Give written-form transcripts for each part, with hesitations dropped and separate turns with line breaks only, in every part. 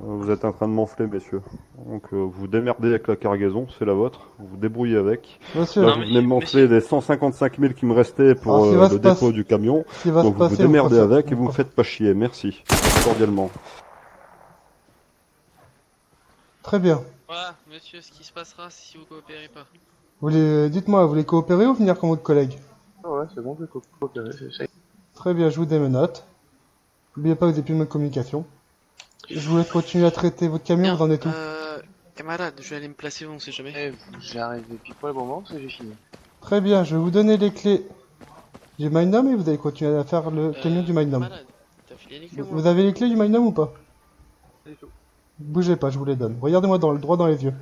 Vous êtes en train de m'enfler, messieurs. Donc vous démerdez avec la cargaison, c'est la vôtre. Vous vous débrouillez avec. Là,
Monsieur,
Non,
vous venez de m'enfler
monsieur.
des 155 000 qui me restaient
alors
pour le dépôt du camion.
ce qui va se
Donc vous vous
passer,
démerdez avec et
vous
vous me
préférez.
faites pas chier. Merci. Cordialement.
Très bien.
Voilà, monsieur, ce qui se passera si vous coopérez pas.
Dites-moi, vous voulez coopérer ou venir comme votre collègue?
Ah ouais, c'est bon, je vais coopérer, c'est ça.
Très bien, je vous donne mes notes. N'oubliez pas que vous avez plus de communication. Je vous laisse continuer à traiter votre camion,
Bien,
vous en êtes où?
camarade, je vais aller me placer, on sait jamais.
Eh, j'arrive pile poil au bon moment, parce que j'ai fini.
Très bien, je vais vous donner les clés du Magnum et vous allez continuer à faire le camion du Magnum.
Camarade, t'as filé les clés
Vous
ou moi?
vous avez les clés du Magnum ou pas?
Pas du tout.
Bougez pas, je vous les donne. Regardez-moi droit dans les yeux.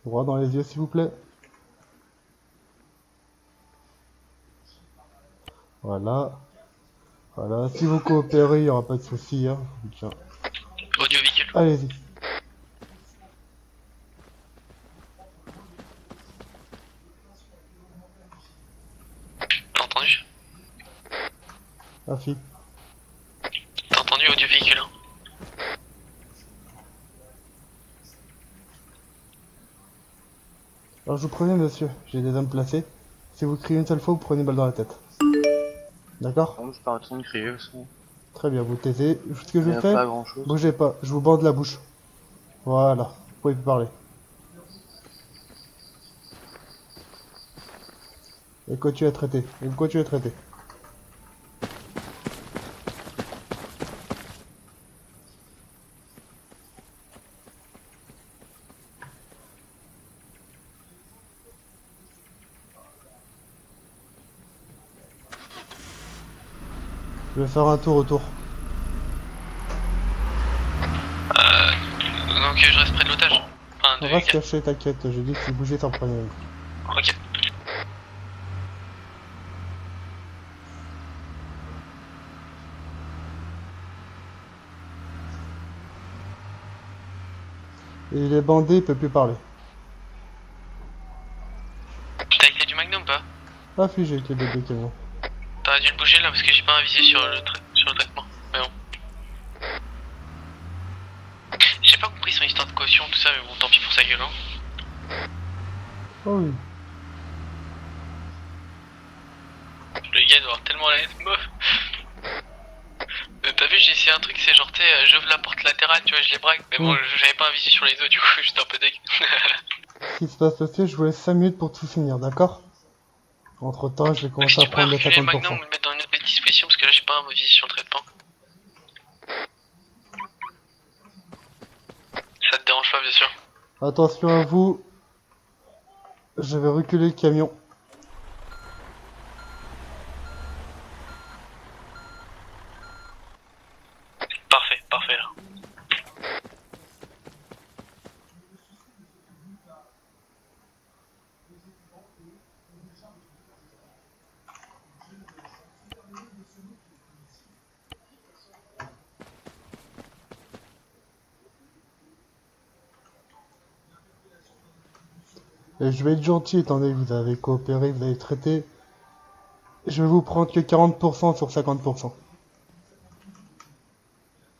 Droit dans les yeux, s'il vous plaît. Voilà. Voilà, si vous coopérez, il n'y aura pas de souci. Hein. Tiens.
Audio-véhicule.
Allez-y.
T'as entendu?
Afi.
T'as entendu audio-véhicule, hein?
Alors je vous préviens, monsieur, j'ai des hommes placés. Si vous criez une seule fois, vous prenez une balle dans la tête. D'accord?
Bon, je pars de son crier, de toute façon.
Très bien, vous taisez. Ce que
Il
je
n'y a
fais,
pas grand chose.
bougez pas, je vous bande la bouche. Voilà, vous pouvez plus parler. Et continuez à traiter. Et vous continuez à traiter. Je vais faire un tour autour.
Donc je reste près de l'otage. Enfin, de
Reste
Lucas.
caché, t'inquiète, j'ai dit que si vous bougez, ça prenait.
Ok.
Et il est bandé, il peut plus parler.
T'as les clés du Magnum ou pas?
Afi, j'ai les deux camions.
T'aurais dû le bouger là parce que j'ai pas un visé sur sur le traitement. Mais bon. J'ai pas compris son histoire de caution, tout ça, mais bon, tant pis pour sa gueule, hein.
Oh oui.
Le gars doit avoir tellement la haine meuf. T'as vu, j'ai essayé un truc, c'est genre, tu sais, j'ouvre la porte latérale, tu vois, je les braque. Mais bon, j'avais pas un visu sur les os, du coup, j'étais un peu deg.
Ce qui se passe, monsieur, je vous laisse 5 minutes pour tout finir, d'accord? Entre temps, je vais
Donc si
commencer à
tu pourrais
prendre les
reculer le Magnum
50%.
ou le mettre dans une nouvelle disposition, parce que là, j'ai pas un visu sur le traitement. Ça te dérange pas, bien sûr.
Attention à vous. Je vais reculer le camion.
Parfait, parfait, là.
Et je vais être gentil, étant donné que vous avez coopéré, vous avez traité. Je vais vous prendre que 40% sur 50%.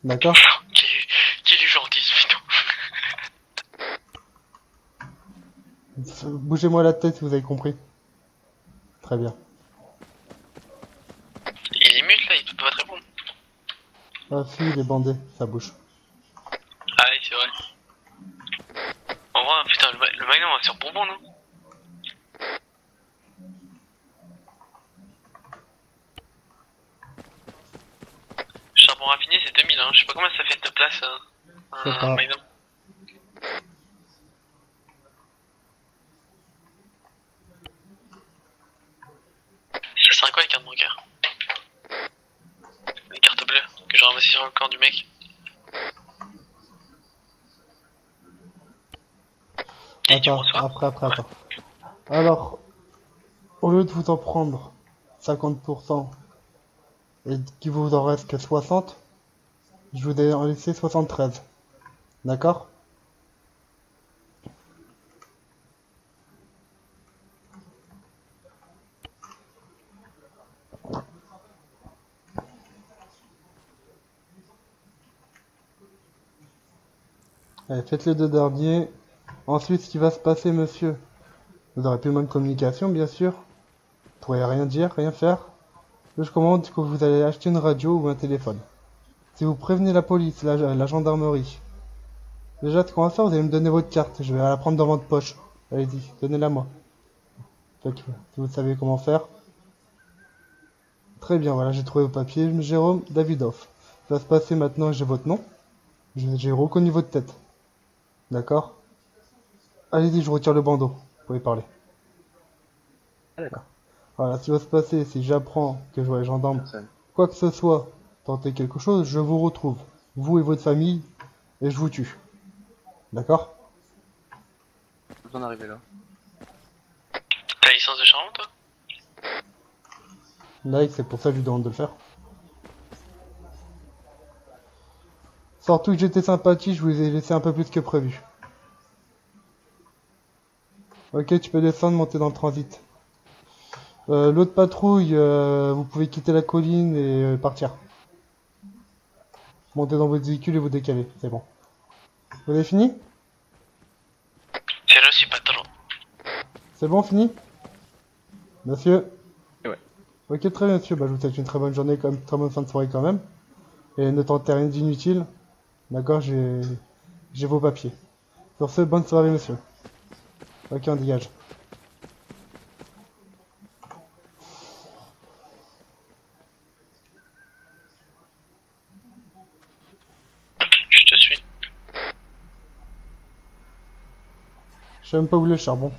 D'accord?
Qu'il est gentil, ce putain.
Bougez-moi la tête si vous avez compris. Très bien.
Il est mute, là, il peut pas te répondre.
Ah, si, il est bandé, ça bouge.
Ah oui, c'est vrai. En vrai, putain, le Magnum va sur bonbon, non? Charbon raffiné, c'est 2000, hein. Je sais pas combien ça fait de place,
Je sais
un
pas.
Magnum. Ça sert à quoi les cartes bancaires? Les cartes bleues que j'ai ramassées sur le corps du mec. Et tu me
Attends,
reçois?
attends. Alors, au lieu de vous en prendre 50% et qu'il vous en reste que 60, je vous ai en laissé 73. D'accord? Allez, faites les deux derniers. Ensuite, ce qui va se passer, monsieur, vous aurez plus de communication, bien sûr. Vous pourrez rien dire, rien faire. Je commande que vous allez acheter une radio ou un téléphone. Si vous prévenez la police, la gendarmerie. Déjà, ce qu'on va faire, vous allez me donner votre carte. Je vais la prendre dans votre poche. Allez-y, donnez-la moi. Si vous savez comment faire. Très bien, voilà, j'ai trouvé vos papiers. Jérôme Davidoff. Ça va se passer maintenant, j'ai votre nom. J'ai reconnu votre tête. D'accord? Allez-y, je retire le bandeau. Vous pouvez parler.
Ah, d'accord.
Voilà, ce qui va se passer, si j'apprends que je vois les gendarmes,
Personne.
quoi que ce soit, tentez quelque chose, je vous retrouve. Vous et votre famille, et je vous tue. D'accord?
Pas besoin d'arriver là.
T'as licence de charbon, toi?
Like, c'est pour ça que je lui demande de le faire. Surtout que j'étais sympathique, je vous ai laissé un peu plus que prévu. Ok, tu peux descendre, monter dans le transit. L'autre patrouille, vous pouvez quitter la colline et partir. Montez dans votre véhicule et vous décalez, c'est bon. Vous avez fini?
C'est reçu, patron.
C'est bon, fini? Monsieur?
Ouais.
Ok, très bien, monsieur. Bah, je vous souhaite une très bonne journée, comme très bonne fin de soirée quand même. Et ne tentez rien d'inutile. D'accord, j'ai vos papiers. Sur ce, bonne soirée, monsieur. Ok, on dégage.
Je te suis.
Je sais même pas où est le charbon.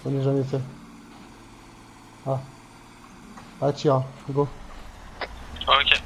On n'est jamais fait. Ah. Ah, tira. Go.
Ok.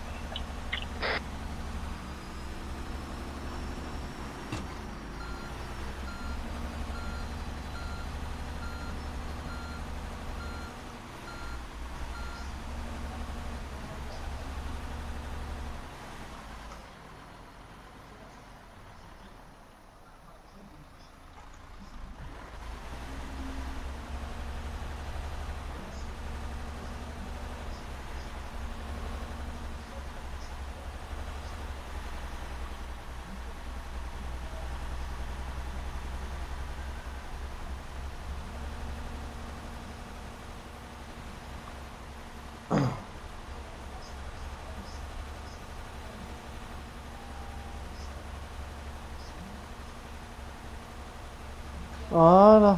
Voilà.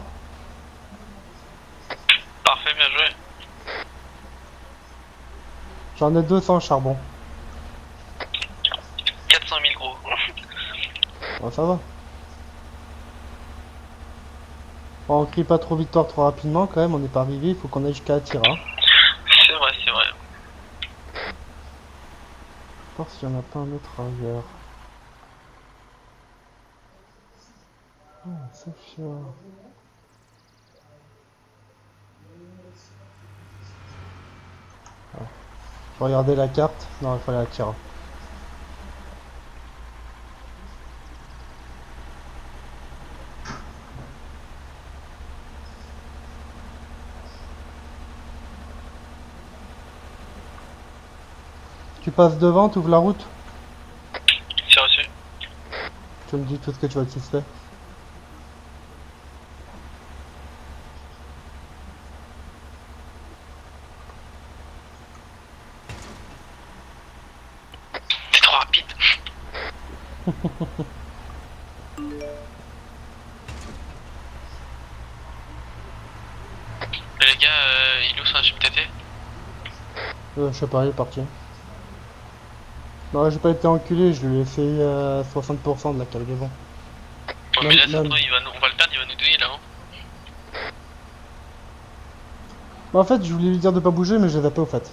Parfait, bien joué.
J'en ai 200 charbon.
400 000 gros.
Bon, ça va. Bon, on crie pas trop victoire trop rapidement quand même, on n'est pas arrivé, il faut qu'on aille jusqu'à Attira.
C'est vrai, c'est vrai.
Voir s'il n'y en a pas un autre ailleurs. Ah, Sofia. Ah. Je regardais la carte. Non, il fallait Attira. Tu passes devant, tu ouvres la route.
C'est reçu.
Tu me dis tout ce que tu vois qui se fait.
C'est trop rapide. Mais les gars, il est où son HPTT?
Je sais pas, il est parti. Non, j'ai pas été enculé, je lui ai fait 60% de la cargaison.
Ouais, mais là,
Même-
ça, on va le perdre, il va nous douiller là. Hein.
Bah, en fait, je voulais lui dire de pas bouger, mais je les ai pas au fait.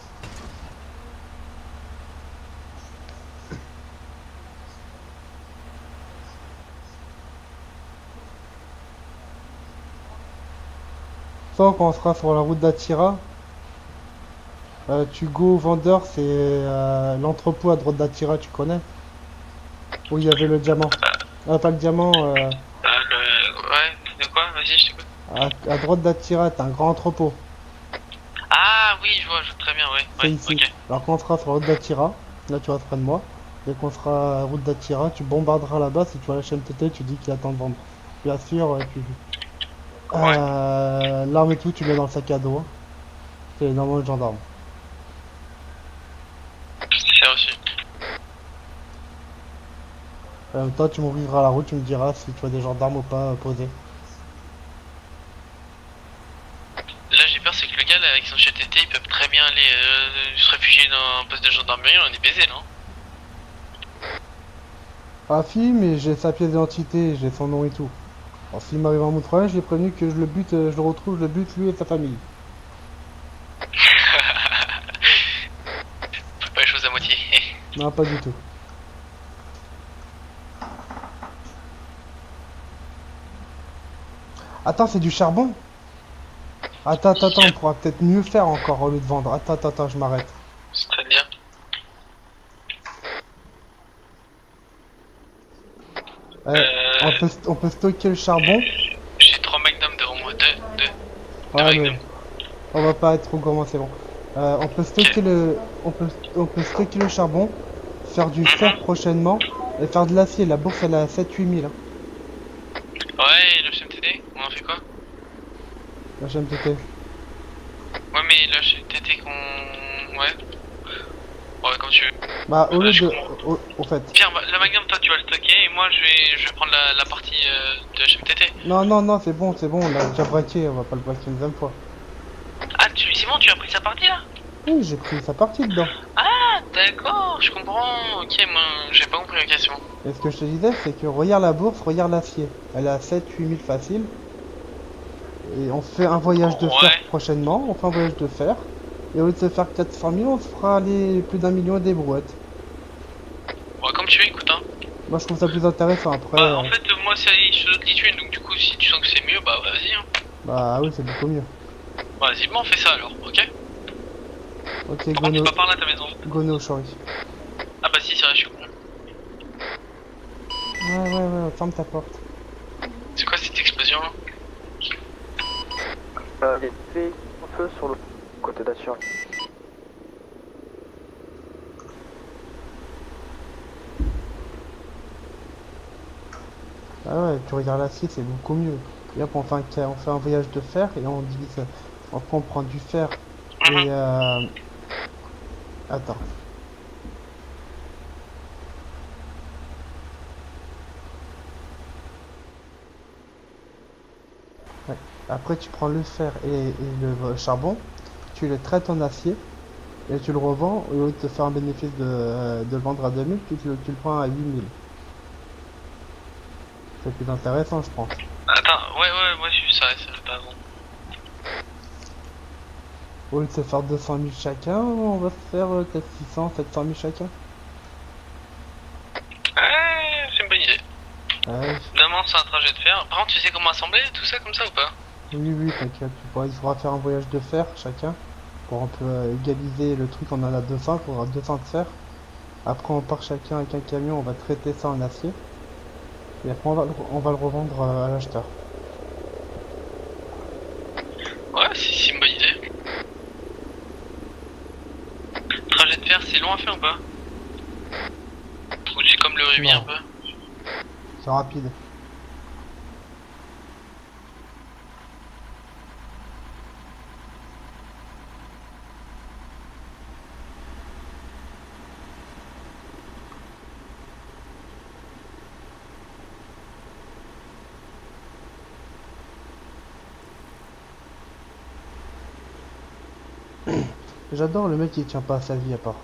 Ça, quand on sera sur la route d'Attira, tu go au vendeur, c'est l'entrepôt à droite d'Attira, tu connais? Où il y avait le diamant. Pas le diamant,
Ouais, de quoi? Vas-y, je t'écoute.
à droite d'Attira, t'as un grand entrepôt.
Ah oui, je vois très bien, ouais.
C'est
Ouais,
ici.
ok.
Alors quand on sera sur la route d'Attira, là tu vas près de moi, Dès qu'on sera à route d'Attira, tu bombarderas là-bas. Si tu vois la chaîne TT, tu dis qu'il attend de vendre. Bien sûr,
Ouais.
l'arme et tout, tu mets dans le sac à dos, hein. C'est normalement le gendarme.
C'est reçu.
En même temps, tu m'ouvriras la route, tu me diras si tu vois des gendarmes ou pas posés.
Là, j'ai peur, c'est que le gars, là, avec son CTT, il peut très bien aller se réfugier dans un poste de gendarmerie, on est baisé, non?
Ah, si, mais j'ai sa pièce d'identité, j'ai son nom et tout. Alors, s'il m'arrive un problème, je l'ai prévenu que je le bute, je le retrouve, je le bute lui et sa famille.
Fais pas les choses à moitié.
Non, pas du tout. Attends, c'est du charbon? Attends, on pourra peut-être mieux faire encore au lieu de vendre. Attends, je m'arrête.
C'est très bien.
Eh, on peut stocker le charbon.
J'ai 3 magnums devant moi, deux
Ouais, mais
magnums.
on va pas être trop gourmand, c'est bon. On peut stocker on peut stocker le charbon, faire du fer prochainement et faire de l'acier. La bourse elle est à 7-8 000, hein,
Ouais, et le CMTT, on en fait quoi?
la GMTT.
Ouais, mais le CMTT qu'on... Ouais. Ouais, comme tu veux.
Bah au lieu
Je
de.
comprends.
Au fait.
Pierre, le magnum, toi, tu vas le stocker, et moi, je vais prendre la partie de HMTT.
Non, c'est bon, on l'a déjà braqué, on va pas le braquer une deuxième fois.
Ah, c'est bon, tu as pris sa partie, là?
Oui, j'ai pris sa partie dedans.
Ah, d'accord, je comprends. Ok, moi, j'ai pas compris la question.
Et ce que je te disais, c'est que regarde la bourse, regarde l'acier. Elle est à 7-8 000 facile. Et on fait un voyage de fer
Ouais.
prochainement, on fait un voyage de fer. Et au lieu de se faire 400 000, on se fera aller plus d'1 million des brouettes.
Ouais, comme tu veux, écoute, hein.
Moi je trouve ça plus intéressant après.
Bah, en fait, moi, c'est je te donne des thunes, donc du coup, si tu sens que c'est mieux, bah, vas-y, hein.
Bah oui, c'est beaucoup mieux.
Bah, vas-y, bon, on fait ça alors, ok?
Ok,
Par contre, c'est pas par là ta maison.
go no shorty.
Ah, bah, si, c'est vrai, je suis con.
Ouais, ferme ta porte.
C'est quoi cette explosion là?
Les véhicules en feu sur le côté d'Attira.
Ah ouais, tu regardes l'acier, c'est beaucoup mieux. Et hop, on fait un voyage de fer et on divise. Après, on prend du fer et attends. Ouais. Après, tu prends le fer et le charbon, tu les traites en acier et tu le revends. Au lieu de te faire un bénéfice de le vendre à 2000, tu le prends à 8000. C'est plus intéressant, je pense.
Attends, ouais, ça, pas bon.
Au lieu de se faire 200 000 chacun, on va se faire peut-être 600, 700 000 chacun.
Ouais, c'est une bonne idée.
Ouais,
Demain, c'est un trajet de fer. Par contre, tu sais comment assembler tout ça comme ça ou pas?
oui, t'inquiète. Il faudra faire un voyage de fer chacun. Pour un peu égaliser le truc, on en a 200, il faudra 200 de fer. Après, on part chacun avec un camion, on va traiter ça en acier. Et après, on va le revendre à l'acheteur.
Ouais, c'est une bonne idée. Trajet de fer, c'est long à faire ou pas? Ou c'est comme le rubis
Non.
un peu?
C'est rapide. J'adore le mec qui tient pas à sa vie à part.